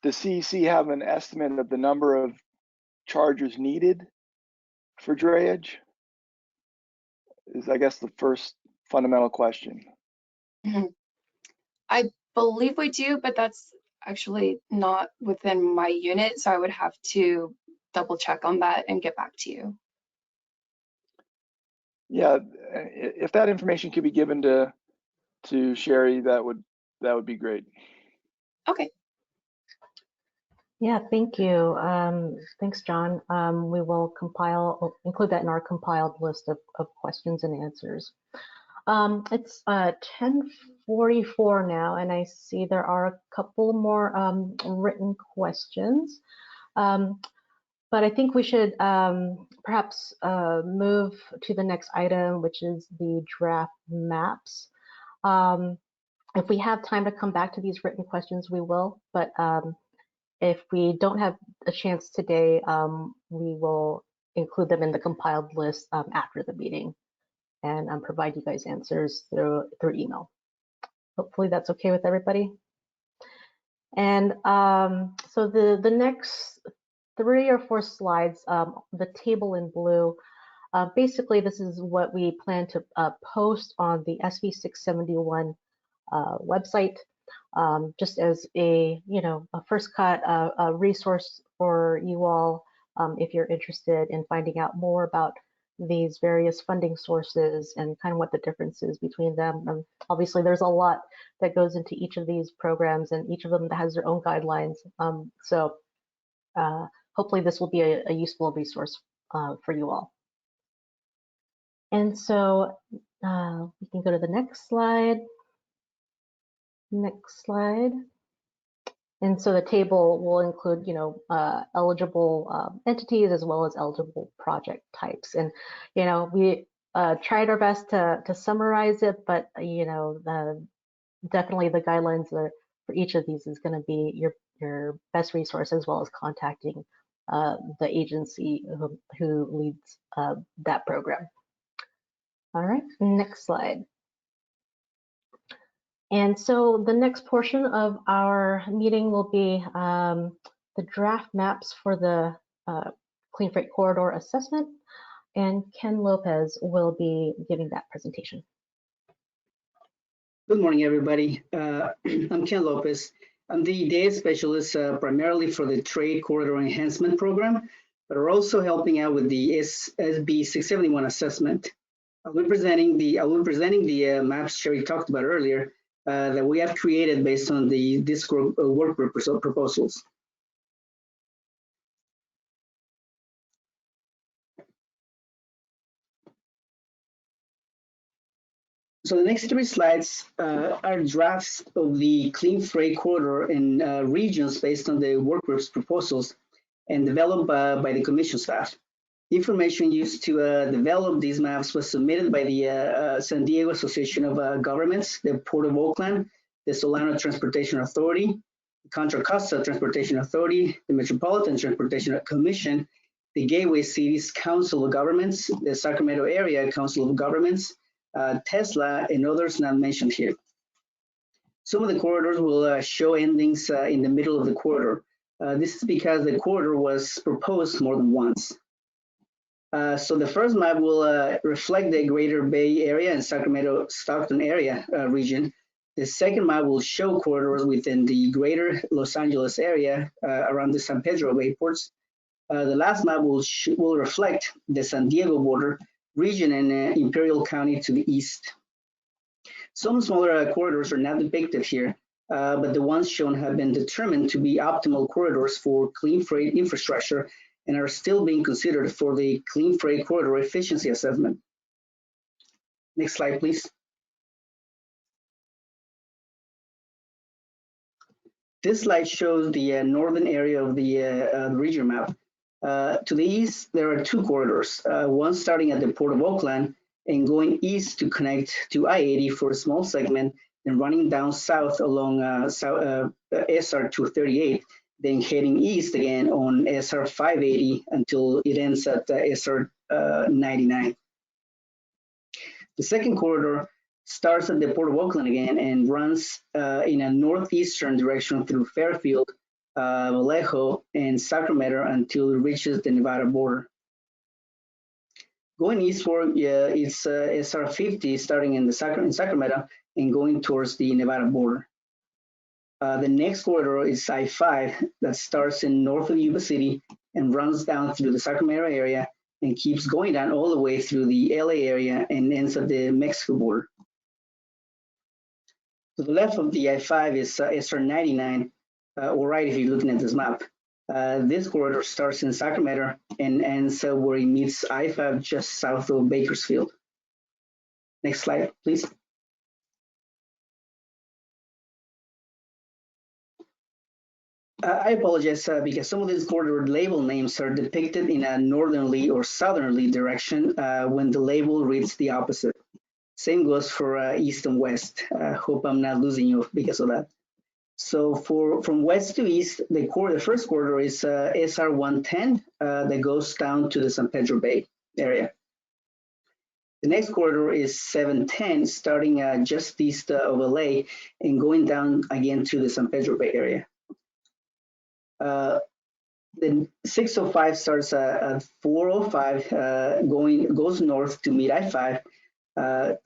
does CEC have an estimate of the number of chargers needed for drayage? Is, I guess, the first fundamental question. I believe we do, but that's actually not within my unit, so I would have to double check on that and get back to you. Yeah, if that information could be given to Sherry, that would be great. Okay. Yeah, thank you. Thanks, John. We will include that in our compiled list of questions and answers. It's 10:44 now, and I see there are a couple more written questions. But I think we should perhaps move to the next item, which is the draft maps. If we have time to come back to these written questions, we will. But if we don't have a chance today, we will include them in the compiled list after the meeting and provide you guys answers through email. Hopefully that's okay with everybody. And so the next 3 or 4 slides, the table in blue, basically this is what we plan to post on the SB 671 website, just as a first cut, a resource for you all if you're interested in finding out more about these various funding sources and kind of what the difference is between them. Obviously, there's a lot that goes into each of these programs, and each of them has their own guidelines. So hopefully this will be a useful resource for you all. And so we can go to the next slide. Next slide. And so the table will include, eligible entities as well as eligible project types. And, we tried our best to summarize it, but, definitely the guidelines for each of these is going to be your best resource, as well as contacting the agency who leads that program. All right, next slide. And so the next portion of our meeting will be the draft maps for the Clean Freight Corridor assessment, and Ken Lopez will be giving that presentation. Good morning, everybody. I'm Ken Lopez. I'm the data specialist primarily for the Trade Corridor Enhancement Program, but we're also helping out with the SB 671 assessment. I'll be presenting the maps Sherry talked about earlier that we have created based on this work group proposals. So the next 3 slides are drafts of the Clean Freight Corridor and regions based on the workgroup's proposals and developed by the commission staff. The information used to develop these maps was submitted by the San Diego Association of Governments, the Port of Oakland, the Solano Transportation Authority, the Contra Costa Transportation Authority, the Metropolitan Transportation Commission, the Gateway Cities Council of Governments, the Sacramento Area Council of Governments, Tesla, and others not mentioned here. Some of the corridors will show endings in the middle of the corridor. This is because the corridor was proposed more than once. So the first map will reflect the Greater Bay Area and Sacramento-Stockton area region. The second map will show corridors within the Greater Los Angeles area around the San Pedro Bayports. The last map will reflect the San Diego border region and Imperial County to the east. Some smaller corridors are not depicted here, but the ones shown have been determined to be optimal corridors for clean freight infrastructure and are still being considered for the Clean Freight Corridor Efficiency Assessment. Next slide, please. This slide shows the northern area of the region map. To the east, there are 2 corridors, one starting at the Port of Oakland and going east to connect to I-80 for a small segment and running down south along SR 238, then heading east again on SR 580 until it ends at SR 99. The second corridor starts at the Port of Oakland again and runs in a northeastern direction through Fairfield, Vallejo, and Sacramento until it reaches the Nevada border. Going eastward, it's SR 50 starting in Sacramento and going towards the Nevada border. The next corridor is I-5 that starts in north of Yuba City and runs down through the Sacramento area and keeps going down all the way through the LA area and ends at the Mexico border. To the left of the I-5 is SR 99, or right if you're looking at this map. This corridor starts in Sacramento and ends where it meets I-5 just south of Bakersfield. Next slide, please. I apologize because some of these corridor label names are depicted in a northerly or southerly direction when the label reads the opposite. Same goes for east and west. Hope I'm not losing you because of that. So from west to east, the first corridor is SR 110 that goes down to the San Pedro Bay area. The next corridor is 710 starting just east of LA and going down again to the San Pedro Bay area. Then 605 starts at 405 goes north to meet I-5.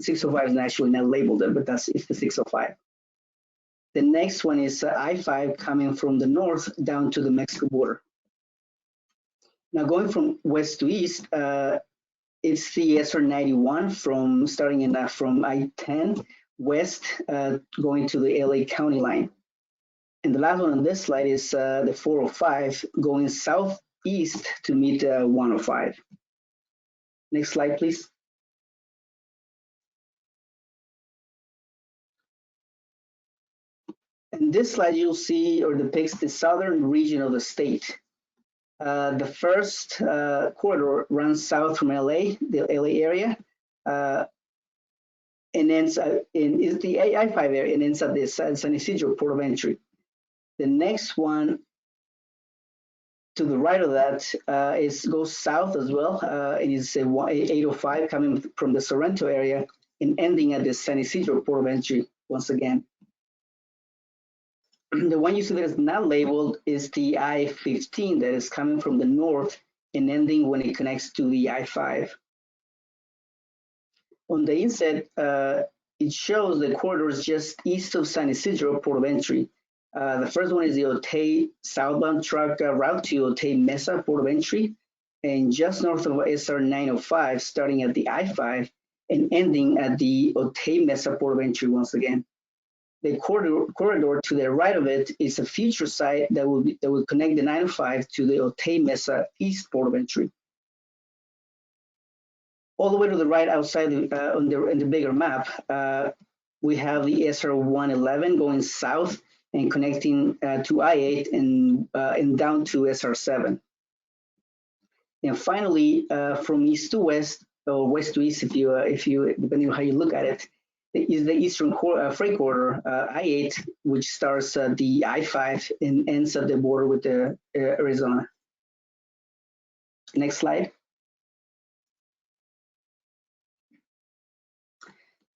605 is actually not labeled there, but it's the 605. The next one is I-5 coming from the north down to the Mexico border. Now going from west to east, it's the SR 91 from I-10 west going to the LA County line. And the last one on this slide is the 405 going southeast to meet 105. Next slide, please. In this slide, you'll see or depicts the southern region of the state. The first corridor runs south from LA, the LA area, and ends is the I-5 area and ends at the San Isidro port of entry. The next one to the right of that goes south as well, and is 805 coming from the Sorrento area and ending at the San Isidro port of entry once again. The one you see that is not labeled is the I-15 that is coming from the north and ending when it connects to the I-5. On the inset, it shows the corridors just east of San Isidro port of entry. The first one is the Otay southbound truck route to Otay Mesa port of entry, and just north of SR 905, starting at the I-5 and ending at the Otay Mesa port of entry once again. The corridor to the right of it is a future site that will connect the 905 to the Otay Mesa east port of entry. All the way to the right outside in the bigger map, we have the SR 111 going south and connecting to I-8 and down to SR 7. And finally, from east to west or west to east, if you depending on how you look at it, is the Eastern Freight Corridor, I-8, which starts at the I-5 and ends at the border with Arizona. Next slide.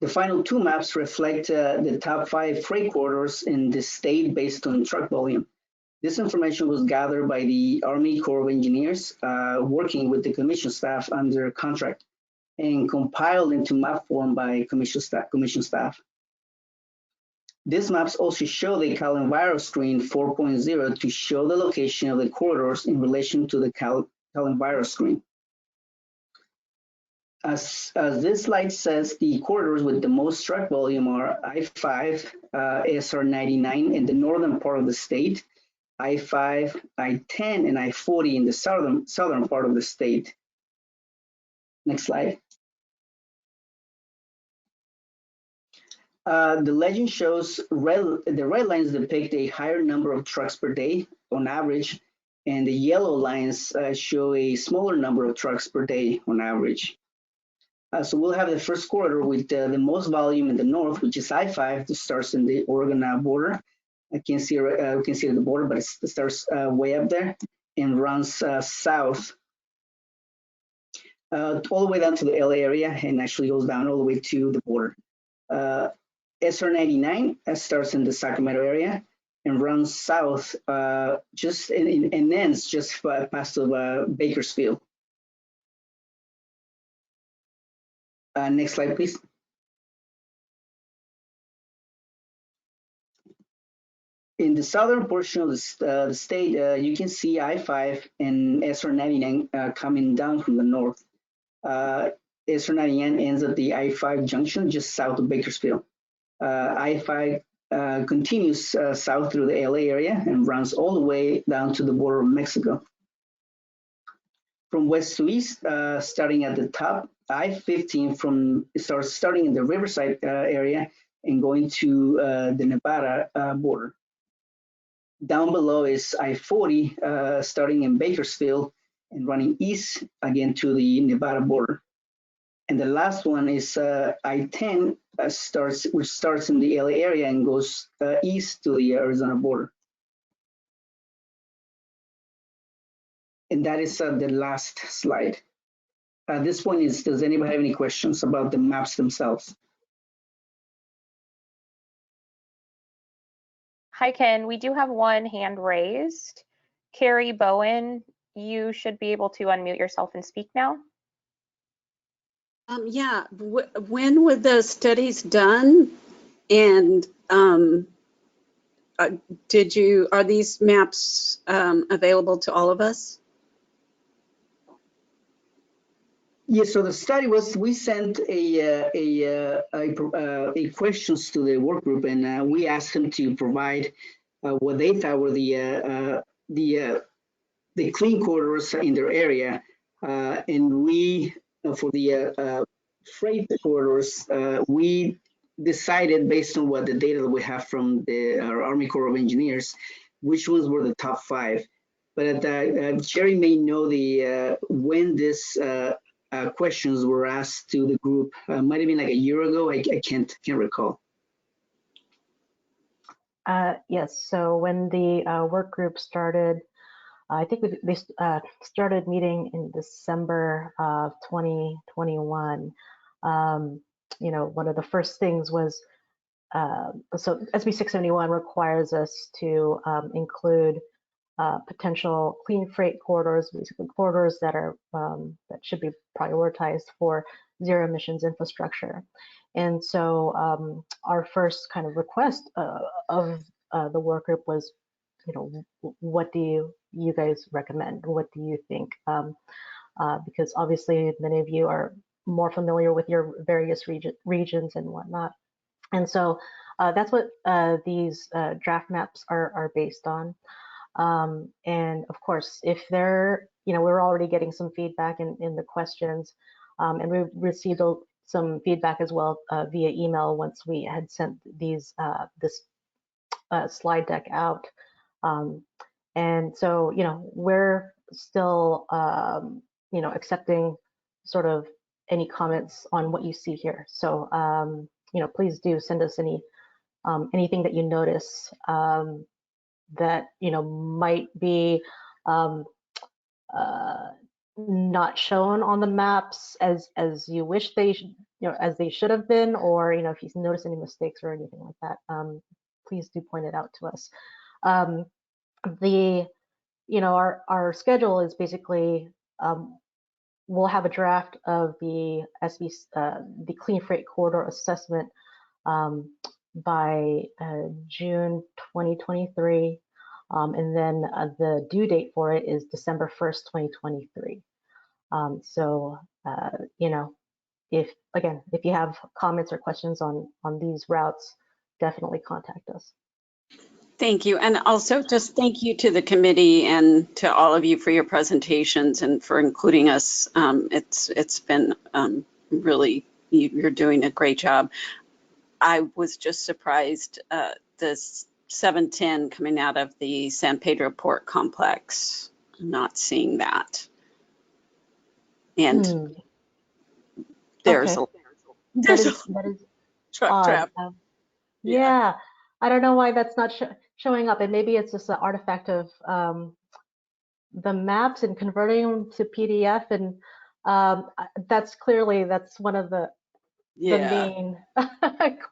The final two maps reflect the top 5 freight corridors in the state based on truck volume. This information was gathered by the Army Corps of Engineers working with the commission staff under contract and compiled into map form by commission staff. These maps also show the CalEnviro screen 4.0 to show the location of the corridors in relation to the CalEnviro screen. As this slide says, the corridors with the most truck volume are I-5, SR 99 in the northern part of the state, I-5, I-10, and I-40 in the southern part of the state. Next slide. The legend shows the red lines depict a higher number of trucks per day on average, and the yellow lines show a smaller number of trucks per day on average. So we'll have the first corridor with the most volume in the north, which is I-5, that starts in the Oregon border. I can't see we can see it at the border, but it starts way up there and runs south all the way down to the LA area and actually goes down all the way to the border. SR 99 starts in the Sacramento area and runs south just and ends just past of Bakersfield. Next slide, please. In the southern portion of the state, you can see I-5 and SR 99 coming down from the north. SR 99 ends at the I-5 junction just south of Bakersfield. I-5 continues south through the LA area and runs all the way down to the border of Mexico. From west to east, starting at the top, I-15 starts starting in the Riverside area and going to the Nevada border. Down below is I-40 starting in Bakersfield and running east again to the Nevada border. And the last one is I-10 which starts in the LA area and goes east to the Arizona border. And that is the last slide. At this point, does anybody have any questions about the maps themselves? Hi, Ken. We do have one hand raised. Carrie Bowen, you should be able to unmute yourself and speak now. Yeah, when were the studies done? And are these maps available to all of us? Yeah, so the study was, we sent a questions to the work group, and we asked them to provide what they thought were the clean corridors in their area, and we for the freight corridors, we decided based on what the data that we have from our Army Corps of Engineers, which ones were the top 5. But Jerry may know when this questions were asked to the group. Might have been like a year ago. I can't recall. Yes, so when the work group started, I think they started meeting in December of 2021. You know, one of the first things was, so SB 671 requires us to include potential clean freight corridors, basically corridors that are that should be prioritized for zero emissions infrastructure. And so our first kind of request of the work group was, you know, what do you guys recommend? What do you think? Because obviously many of you are more familiar with your various regions and whatnot. And so that's what these draft maps are based on. And of course, if they're, you know, we're already getting some feedback in the questions, and we received some feedback as well via email once we had sent these this slide deck out. And so, you know, we're still, you know, accepting sort of any comments on what you see here. So, you know, please do send us any anything that you notice that, you know, might be not shown on the maps as you wish they, you know, as they should have been, or, you know, if you notice any mistakes or anything like that, please do point it out to us. You know, our schedule is basically, we'll have a draft of the the Clean Freight Corridor Assessment by June 2023. And then the due date for it is December 1st, 2023. So, you know, if you have comments or questions on these routes, definitely contact us. Thank you. And also just thank you to the committee and to all of you for your presentations and for including us. It's been really, you're doing a great job. I was just surprised this 710 coming out of the San Pedro Port Complex, not seeing that. And there's okay. There's that is truck traffic. Yeah, I don't know why that's not showing up, and maybe it's just an artifact of the maps and converting them to PDF, and that's one of the main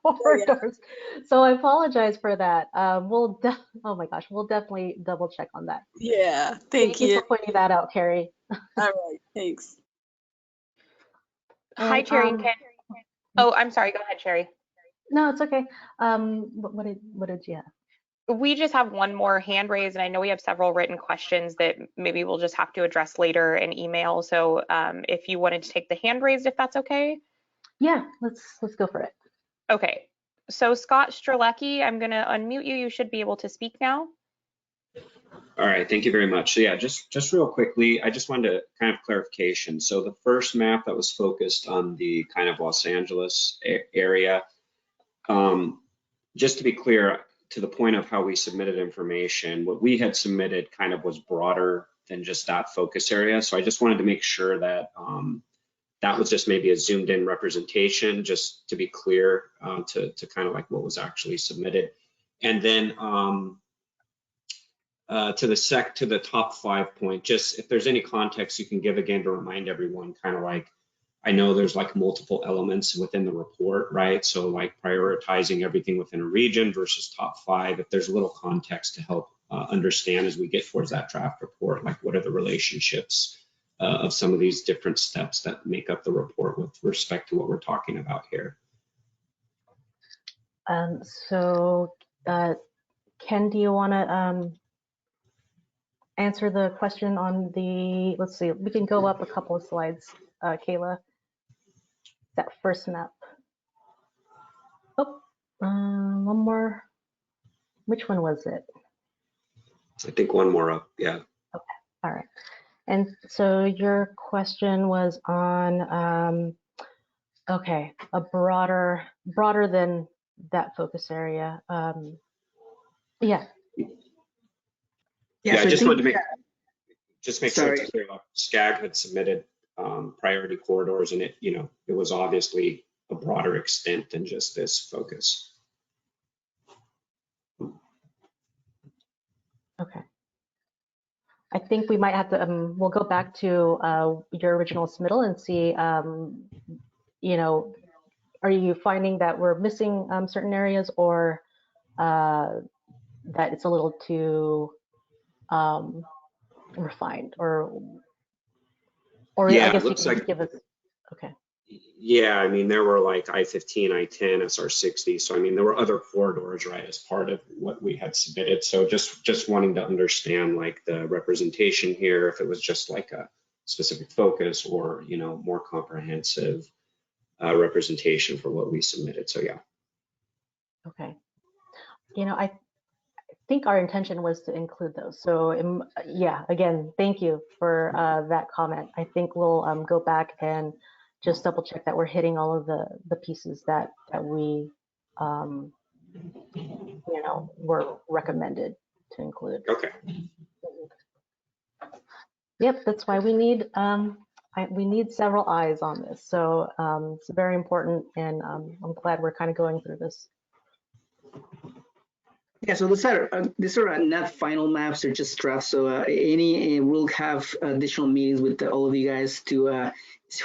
corridors. So I apologize for that. Oh my gosh, we'll definitely double check on that. Yeah, thank you for pointing that out, Carrie. All right, thanks. Hi, Cherry. Oh, I'm sorry. Go ahead, Cherry. No, it's okay. What did you have? We just have one more hand raised, and I know we have several written questions that maybe we'll just have to address later in email. So if you wanted to take the hand raised, if that's okay. Yeah, let's go for it. Okay. So Scott Strzelecki, I'm going to unmute you. You should be able to speak now. All right, thank you very much. So yeah, just real quickly, I just wanted to kind of clarification. So the first map that was focused on the kind of Los Angeles area, just to be clear, to the point of how we submitted information, what we had submitted kind of was broader than just that focus area. So I just wanted to make sure that that was just maybe a zoomed in representation, just to be clear to kind of like what was actually submitted. And then to the top 5 point, just if there's any context you can give again to remind everyone, kind of like, I know there's like multiple elements within the report, right? So like prioritizing everything within a region versus top 5, if there's a little context to help understand as we get towards that draft report, like what are the relationships of some of these different steps that make up the report with respect to what we're talking about here. So Ken, do you want to answer the question on the, let's see, we can go up a couple of slides, Kayla, that first map. Oh, one more. Which one was it? I think one more up, yeah. Okay, all right. And so your question was on, okay, a broader than that focus area. Yeah. Yeah, so I just wanted to make sure Sorry. it's clear. SCAG had submitted priority corridors, and it was obviously a broader extent than just this focus. Okay. I think we might have to, we'll go back to your original submittal and see, are you finding that we're missing certain areas, or that it's a little too refined, or Yeah, I guess it you looks can like, give us, okay. yeah, I mean, there were like I-15, I-10, SR-60. So, I mean, there were other corridors, right, as part of what we had submitted. So just wanting to understand like the representation here, if it was just like a specific focus or, more comprehensive representation for what we submitted. So, yeah. Okay. I think our intention was to include those. So yeah, again, thank you for that comment. I think we'll go back and just double check that we're hitting all of the pieces that we were recommended to include. Okay. Yep, that's why we need several eyes on this. So it's very important, and I'm glad we're kind of going through this. Yeah, so these are not final maps, they're just drafts. So we'll have additional meetings with all of you guys to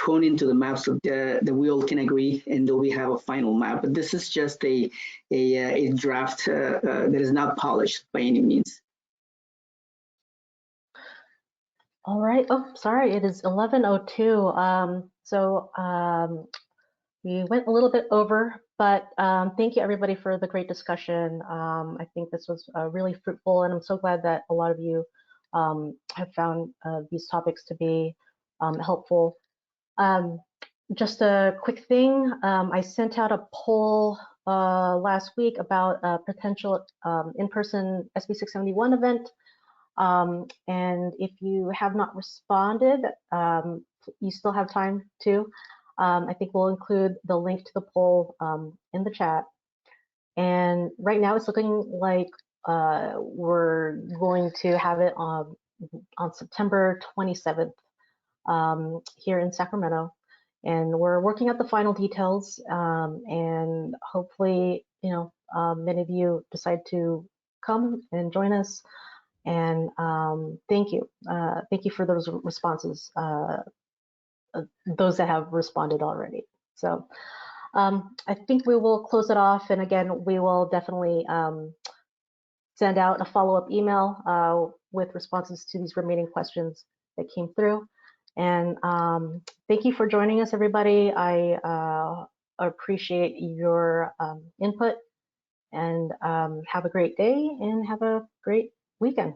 hone into the maps so that we all can agree, and then we have a final map. But this is just a draft that is not polished by any means. All right. Oh, sorry. It is 11:02. We went a little bit over, but thank you everybody for the great discussion. I think this was really fruitful, and I'm so glad that a lot of you have found these topics to be helpful. Just a quick thing, I sent out a poll last week about a potential in-person SB 671 event. And if you have not responded, you still have time to. I think we'll include the link to the poll in the chat. And right now it's looking like we're going to have it on September 27th here in Sacramento. And we're working out the final details, and hopefully, many of you decide to come and join us. And thank you for those responses, those that have responded already. So I think we will close it off, and again, we will definitely send out a follow-up email with responses to these remaining questions that came through. And thank you for joining us, everybody. I appreciate your input, and have a great day and have a great weekend.